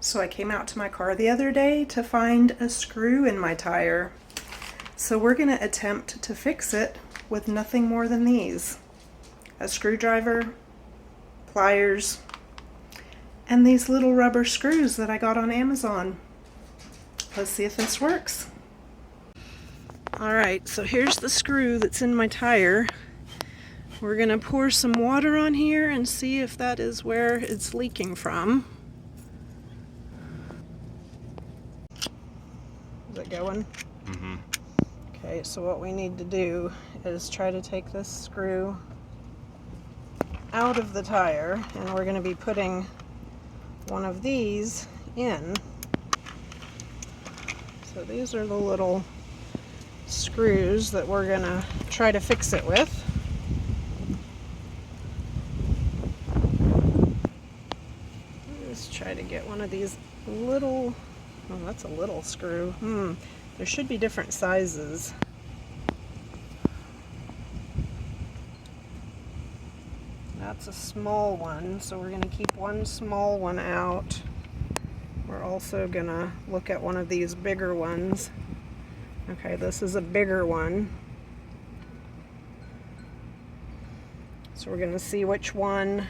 So I came out to my car the other day to find a screw in my tire. So we're going to attempt to fix it with nothing more than these. A screwdriver, pliers, and these little rubber screws that I got on Amazon. Let's see if this works. Alright, so here's the screw that's in my tire. We're going to pour some water on here and see if that is where it's leaking from. Is it going? Mm-hmm. Okay, so what we need to do is try to take this screw out of the tire, and we're going to be putting one of these in. So these are the little screws that we're going to try to fix it with. Let's try to get one of these little, oh, that's a little screw. There should be different sizes. That's a small one, so we're going to keep one small one out. We're also going to look at one of these bigger ones. Okay, this is a bigger one. So we're going to see which one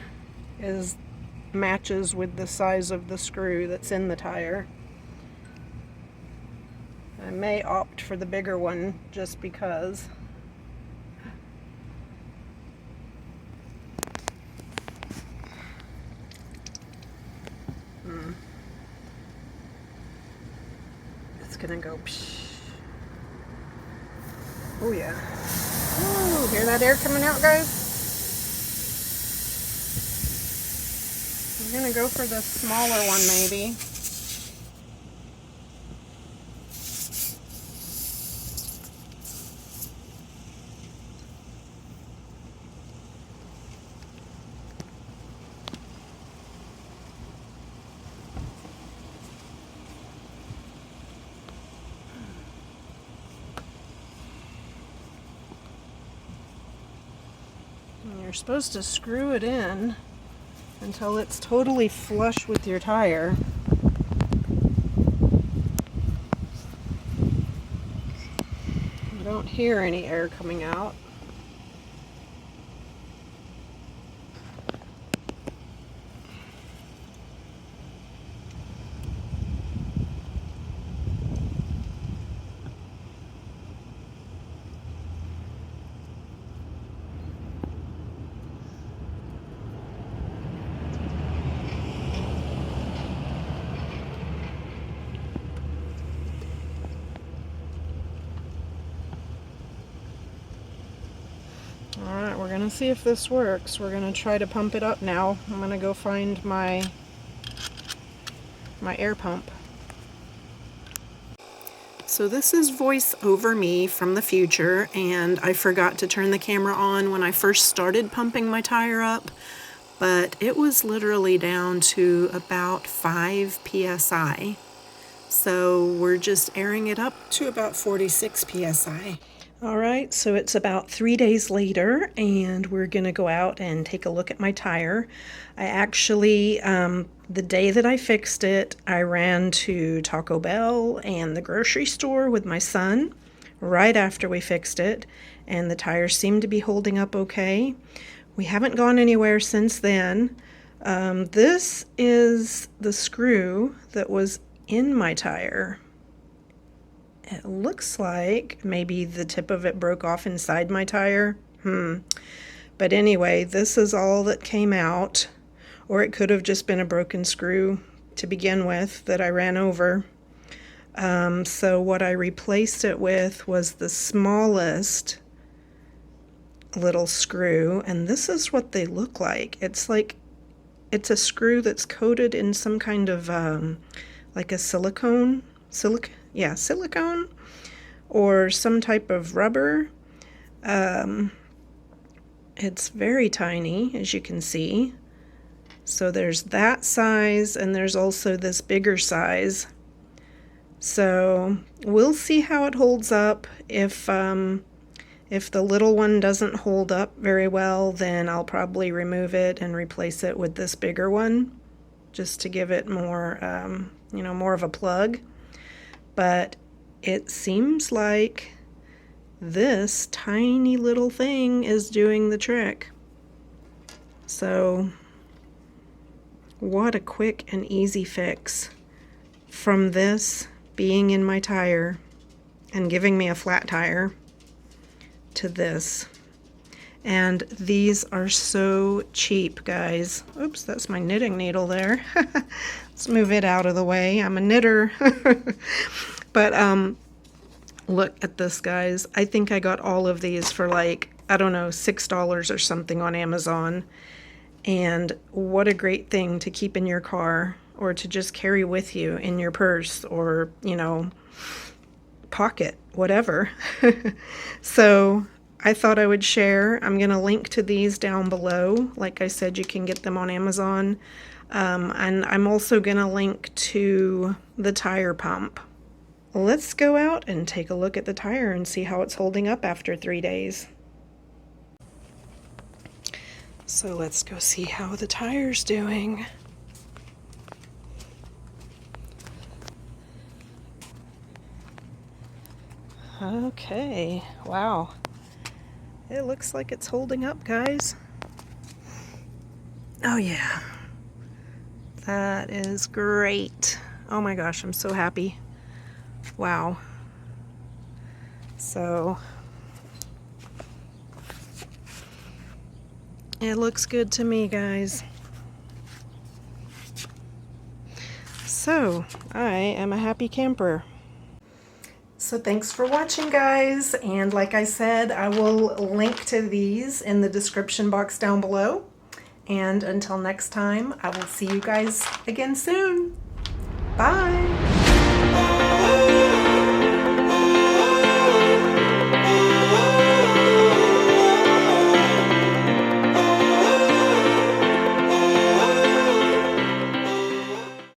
matches with the size of the screw that's in the tire. I may opt for the bigger one just because. It's gonna go psh. Oh yeah. Ooh, hear that air coming out, guys? I'm gonna go for the smaller one maybe. And you're supposed to screw it in until it's totally flush with your tire. I don't hear any air coming out. Alright, we're going to see if this works. We're going to try to pump it up now. I'm going to go find my air pump. So this is voice over me from the future, and I forgot to turn the camera on when I first started pumping my tire up, but it was literally down to about 5 psi. So we're just airing it up to about 46 psi. Alright, so it's about 3 days later, and we're going to go out and take a look at my tire. I actually, the day that I fixed it, I ran to Taco Bell and the grocery store with my son right after we fixed it, and the tires seemed to be holding up okay. We haven't gone anywhere since then. This is the screw that was in my tire. It looks like maybe the tip of it broke off inside my tire. But anyway, this is all that came out. Or it could have just been a broken screw to begin with that I ran over. So what I replaced it with was the smallest little screw. And this is what they look like. It's a screw that's coated in some kind of like a silicone or some type of rubber. It's very tiny, as you can see. So there's that size, and there's also this bigger size. So we'll see how it holds up. If the little one doesn't hold up very well, then I'll probably remove it and replace it with this bigger one. just to give it more, you know, more of a plug. But it seems like this tiny little thing is doing the trick. So what a quick and easy fix from this being in my tire and giving me a flat tire to this. And these are so cheap, guys. Oops, that's my knitting needle there. Let's move it out of the way. I'm a knitter. But look at this, guys. I think I got all of these for like, I don't know, $6 or something on Amazon. And what a great thing to keep in your car or to just carry with you in your purse or, you know, pocket, whatever. So I thought I would share. I'm going to link to these down below. Like I said, you can get them on Amazon. And I'm also going to link to the tire pump. Let's go out and take a look at the tire and see how it's holding up after 3 days. So let's go see how the tire's doing. Okay, wow. It looks like it's holding up, guys. Oh yeah. That is great. Oh my gosh, I'm so happy. Wow. So it looks good to me, guys. So I am a happy camper. So thanks for watching, guys. And like I said, I will link to these in the description box down below. And until next time, I will see you guys again soon. Bye.